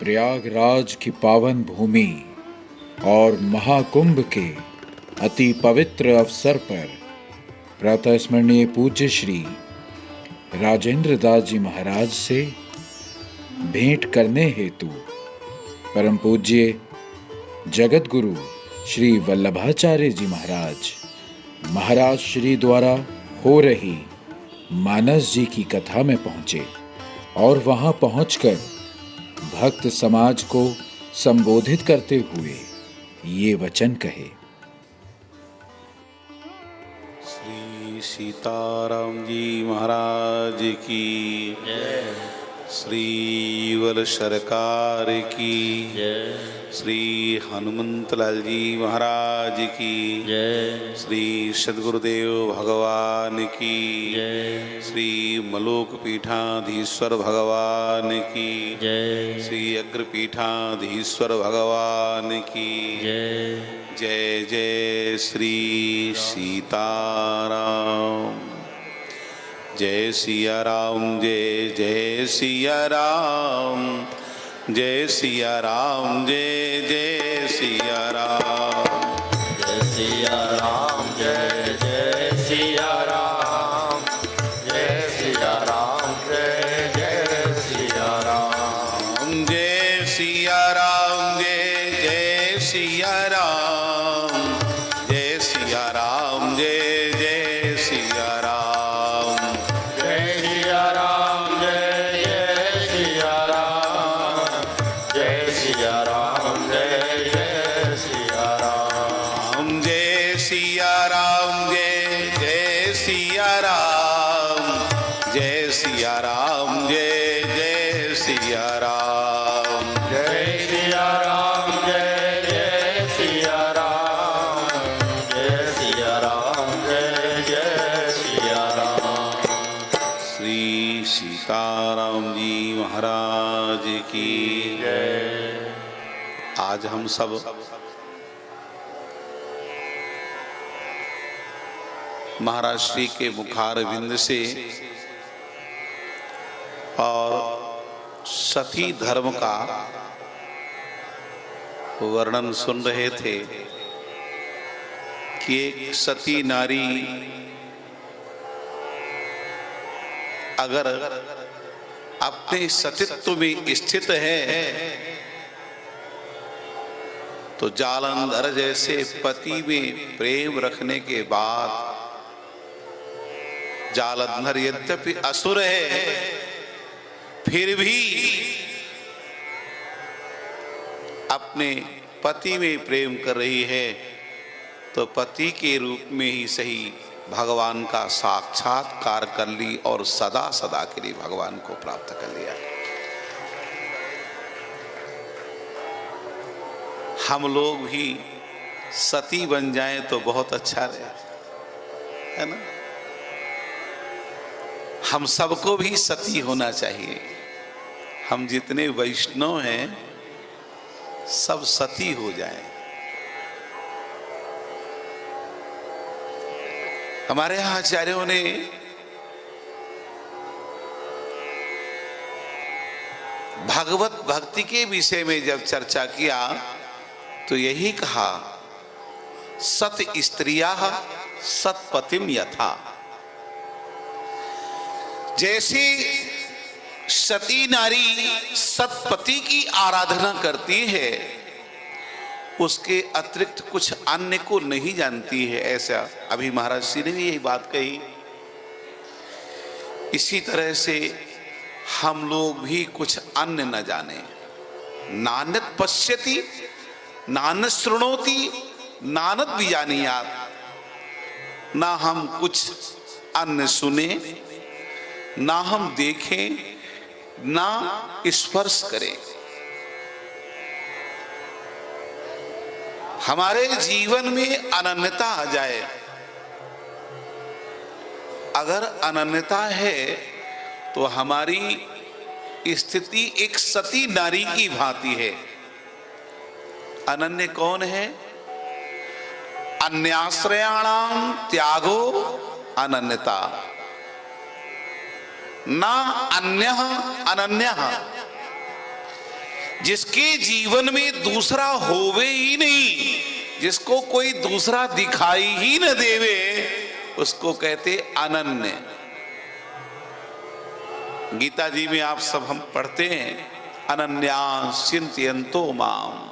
प्रयागराज की पावन भूमि और महाकुंभ के अति पवित्र अवसर पर प्रातः स्मरणीय पूज्य श्री राजेंद्र दास जी महाराज से भेंट करने हेतु परम पूज्य जगत गुरु श्री वल्लभाचार्य जी महाराज श्री द्वारा हो रही मानस जी की कथा में पहुंचे और वहां पहुंचकर भक्त समाज को संबोधित करते हुए ये वचन कहे। श्री सीताराम जी महाराज की जय, श्री वल सरकार की जय, श्री हनुमंतलाल जी महाराज की जय, श्री सद्गुरुदेव भगवान की जय, श्री मलोक पीठाधीश्वर भगवान की जय, श्री अग्रपीठाधीश्वर भगवान की जय। जय जय श्री सीताराम। जय सिया राम, जय जय सिया राम, जय सिया राम, जय जय सिया राम, जय सिया राम, जय जय सिया राम, जय सिया राम, जय जय सिया राम, जय सिया राम, जय जय सिया राम, जय सिया राम, जय जय सिया राम, जय सिया राम, जय जय सिया राम, जय सिया राम, जय जय सिया राम, जय सिया राम, जय जय सिया राम, जय सिया राम, जय जय सिया राम, जय सिया राम, जय जय सिया राम, जय सिया राम, जय जय सिया राम। श्री सीताराम जी महाराज की जय। आज हम सब महाराज श्री के मुखार बिंद से और सती धर्म का वर्णन सुन रहे थे कि एक सती नारी अगर अपने सतीत्व में स्थित है तो जालंधर जैसे पति में प्रेम रखने के बाद जालंधर यद्यपि असुर है फिर भी अपने पति में प्रेम कर रही है तो पति के रूप में ही सही भगवान का साक्षात्कार कर ली और सदा सदा के लिए भगवान को प्राप्त कर लिया। हम लोग भी सती बन जाएं तो बहुत अच्छा रहे, है ना। हम सबको भी सती होना चाहिए। हम जितने वैष्णव हैं सब सती हो जाएं। हमारे यहाँ आचार्यों ने भागवत भक्ति के विषय में जब चर्चा किया तो यही कहा, सत स्त्रिया सतपतिम यथा। जैसे सती नारी सतपति की आराधना करती है उसके अतिरिक्त कुछ अन्य को नहीं जानती है, ऐसा अभी महाराज श्री ने भी यही बात कही। इसी तरह से हम लोग भी कुछ अन्य न जाने। नान्यत पश्यति नान्यत शृणोति नानत बीजानीयात। ना हम कुछ अन्य सुने, ना हम देखें, ना स्पर्श करें। हमारे जीवन में अनन्यता आ जाए। अगर अनन्यता है तो हमारी स्थिति एक सती नारी की भांति है। अनन्य कौन है? अन्याश्रयाणाम त्यागो अनन्यता, ना अन्यः अनन्यः। जिसके जीवन में दूसरा होवे ही नहीं, जिसको कोई दूसरा दिखाई ही न देवे, उसको कहते अनन्य। गीता जी में आप सब हम पढ़ते हैं, अनन्यास चिंतयन्तो माम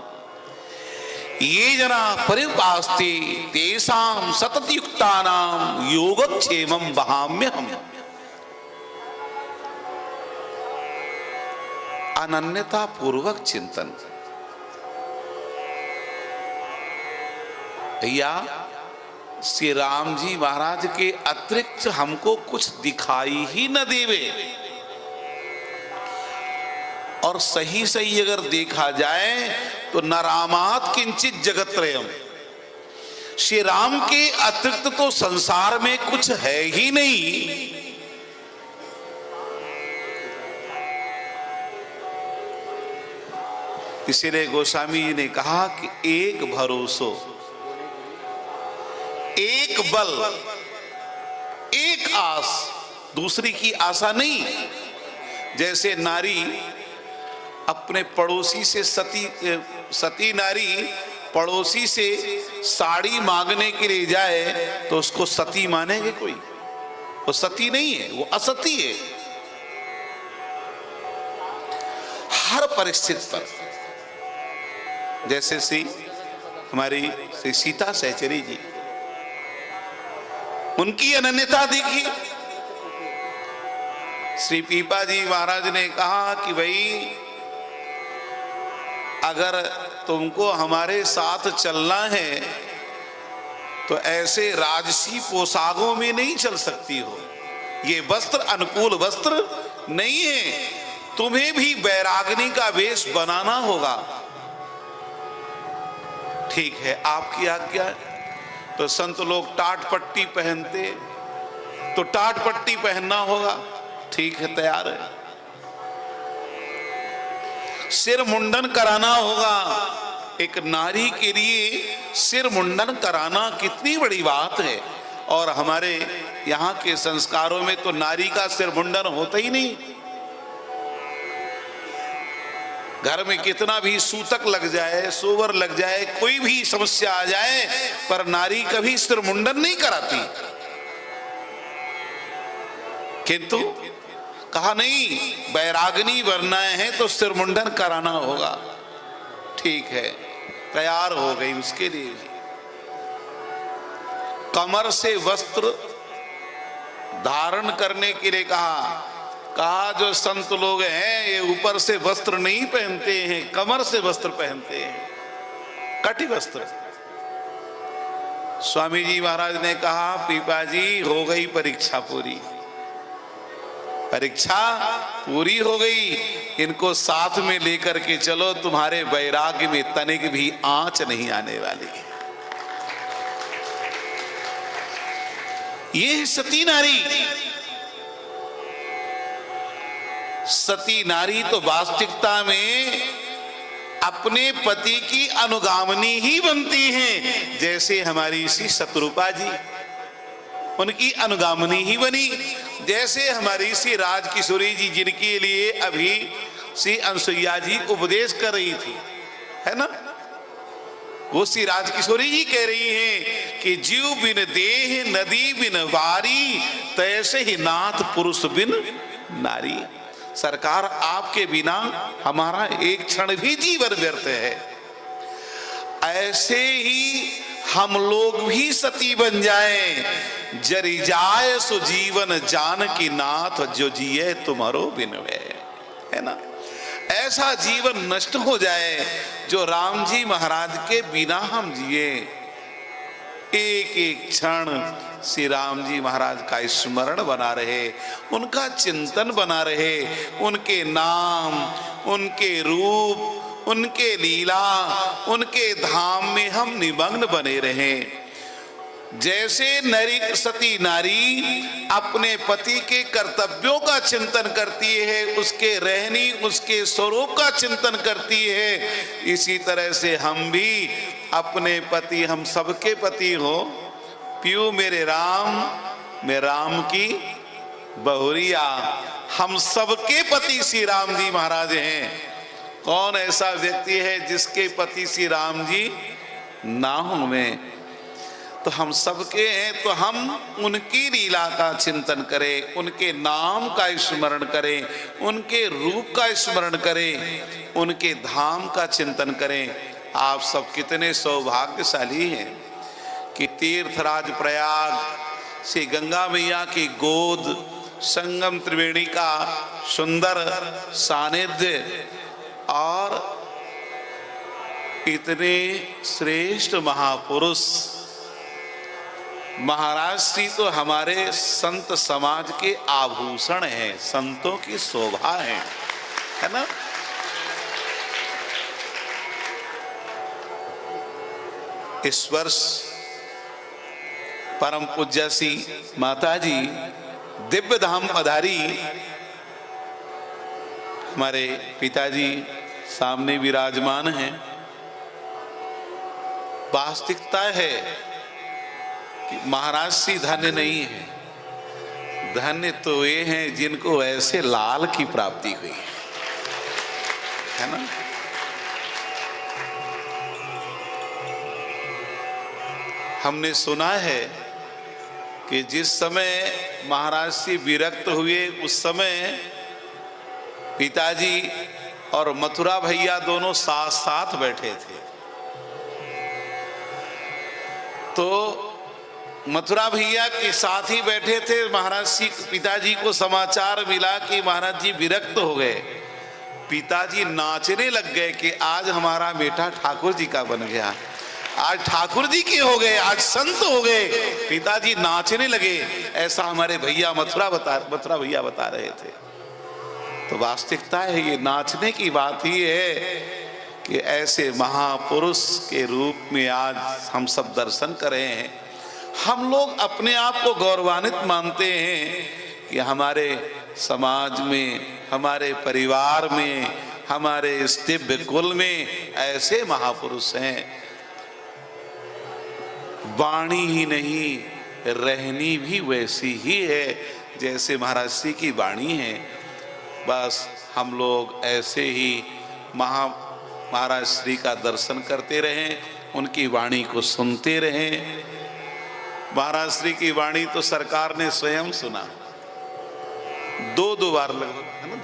ये जना परिपास्ते तेषां सततयुक्तानां योगक्षेमं वहाम्यहम्। अनन्यता पूर्वक चिंतन। भैया श्री राम जी महाराज के अतिरिक्त हमको कुछ दिखाई ही न देवे। और सही सही अगर देखा जाए तो न रामात किंचित जगत्रयम्, श्री राम के अतिरिक्त तो संसार में कुछ है ही नहीं। इसीलिए गोस्वामी जी ने कहा कि एक भरोसो, एक बल, एक आस, दूसरी की आशा नहीं। जैसे नारी अपने पड़ोसी से सती नारी पड़ोसी से साड़ी मांगने के लिए जाए तो उसको सती मानेंगे कोई? वो सती नहीं है, वो असती है। हर परिस्थिति पर, जैसे श्री हमारी श्री सीता सहचरी जी, उनकी अनन्यता देखी। श्री पीपा जी महाराज ने कहा कि भाई अगर तुमको हमारे साथ चलना है तो ऐसे राजसी पोशाकों में नहीं चल सकती हो, ये वस्त्र अनुकूल वस्त्र नहीं है, तुम्हें भी बैरागनी का वेश बनाना होगा। ठीक है, आपकी आज्ञा है। तो संत लोग टाट पट्टी पहनते, तो टाट पट्टी पहनना होगा। ठीक है, तैयार है। सिर मुंडन कराना होगा। एक नारी के लिए सिर मुंडन कराना कितनी बड़ी बात है। और हमारे यहाँ के संस्कारों में तो नारी का सिर मुंडन होता ही नहीं। घर में कितना भी सूतक लग जाए, सोवर लग जाए, कोई भी समस्या आ जाए, पर नारी कभी सिर मुंडन नहीं कराती। किंतु कहा नहीं, बैरागनी बनना है तो सिर मुंडन कराना होगा। ठीक है, तैयार हो गई उसके लिए। कमर से वस्त्र धारण करने के लिए कहा जो संत लोग हैं ये ऊपर से वस्त्र नहीं पहनते हैं, कमर से वस्त्र पहनते हैं, कटी वस्त्र। स्वामी जी महाराज ने कहा पीपा जी हो गई परीक्षा पूरी, परीक्षा पूरी हो गई, इनको साथ में लेकर के चलो, तुम्हारे वैराग्य में तनिक भी आंच नहीं आने वाली। ये सती नारी, सती नारी तो वास्तविकता में अपने पति की अनुगामिनी ही बनती हैं। जैसे हमारी श्री शत्रुपा जी उनकी अनुगामिनी ही बनी, जैसे हमारी श्री राजकिशोरी जी जिनके लिए अभी श्री अनसुईया जी उपदेश कर रही थी, है ना, वो श्री राजकिशोरी जी कह रही हैं कि जीव बिन देह नदी बिन वारी, तैसे ही नाथ पुरुष बिन नारी। सरकार आपके बिना हमारा एक क्षण भी जीवन व्यर्थ है। ऐसे ही हम लोग भी सती बन जाएं, जरी जाए सो जीवन जान की नाथ, जो जिए तुम्हारो बिन है ना। ऐसा जीवन नष्ट हो जाए जो राम जी महाराज के बिना हम जिए। एक एक क्षण श्री राम जी महाराज का स्मरण बना रहे, उनका चिंतन बना रहे, उनके नाम, उनके रूप, उनके लीला, उनके धाम में हम निमग्न बने रहें। जैसे सती नारी अपने पति के कर्तव्यों का चिंतन करती है, उसके रहनी, उसके स्वरूप का चिंतन करती है, इसी तरह से हम भी अपने पति, हम सबके पति हो, पियू मेरे राम, मैं राम की बहुरिया, हम सबके पति श्री राम जी महाराज हैं। कौन ऐसा व्यक्ति है जिसके पति श्री राम जी ना हो में? तो हम सबके हैं, तो हम उनकी लीला का चिंतन करें, उनके नाम का स्मरण करें, उनके रूप का स्मरण करें, उनके धाम का चिंतन करें। आप सब कितने सौभाग्यशाली हैं कि तीर्थराज प्रयाग से गंगा मैया की गोद, संगम त्रिवेणी का सुंदर सानिध्य और इतने श्रेष्ठ महापुरुष महाराज श्री तो हमारे संत समाज के आभूषण हैं, संतों की शोभा है ना। इस वर्ष परम पूज्य सी माता जी दिव्य धाम पधारी। हमारे पिताजी सामने विराजमान हैं। वास्तविकता है कि महाराज सी धन्य नहीं है, धन्य तो ये हैं जिनको ऐसे लाल की प्राप्ति हुई है ना। हमने सुना है कि जिस समय महाराज जी विरक्त हुए उस समय पिताजी और मथुरा भैया दोनों साथ साथ बैठे थे। तो मथुरा भैया के साथ ही बैठे थे। महाराज जी पिताजी को समाचार मिला कि महाराज जी विरक्त हो गए। पिताजी नाचने लग गए कि आज हमारा बेटा ठाकुर जी का बन गया, आज ठाकुर जी के हो गए, आज संत हो गए। पिताजी नाचने लगे। ऐसा हमारे भैया मथुरा भैया बता रहे थे। तो वास्तविकता है ये नाचने की बात ही है कि ऐसे महापुरुष के रूप में आज हम सब दर्शन कर रहे हैं। हम लोग अपने आप को गौरवान्वित मानते हैं कि हमारे समाज में, हमारे परिवार में, हमारे इस दिव्य कुल में ऐसे महापुरुष हैं। वाणी ही नहीं, रहनी भी वैसी ही है जैसे महाराज श्री की वाणी है। बस हम लोग ऐसे ही महाराज श्री का दर्शन करते रहें, उनकी वाणी को सुनते रहें। महाराज श्री की वाणी तो सरकार ने स्वयं सुना, दो बार लगभग है ना,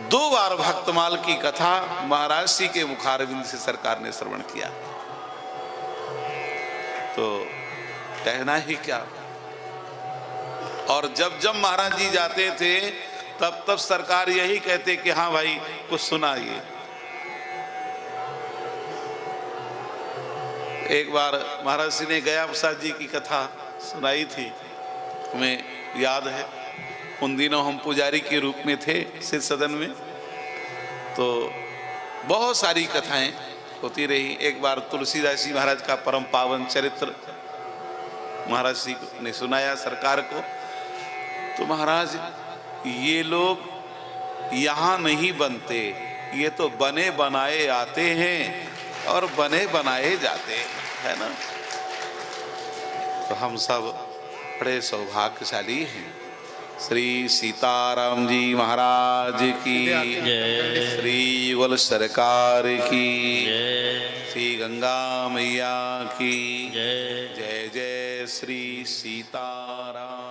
दो बार भक्तमाल की कथा महाराज श्री के मुखारविंद से सरकार ने श्रवण किया। तो कहना ही क्या। और जब जब महाराज जी जाते थे तब तब सरकार यही कहते कि हाँ भाई कुछ सुनाइए। एक बार महाराज जी ने गया प्रसाद जी की कथा सुनाई थी, हमें याद है। उन दिनों हम पुजारी के रूप में थे सिद्ध सदन में, तो बहुत सारी कथाएं होती रही। एक बार तुलसीदास जी महाराज का परम पावन चरित्र महाराज जी ने सुनाया सरकार को। तो महाराज, ये लोग यहाँ नहीं बनते, ये तो बने बनाए आते हैं और बने बनाए जाते हैं, है ना। तो हम सब बड़े सौभाग्यशाली हैं। श्री सीताराम जी महाराज की जय। श्री युगल सरकार की जय श्री गंगा मैया की जय। जय। जय श्री सीताराम।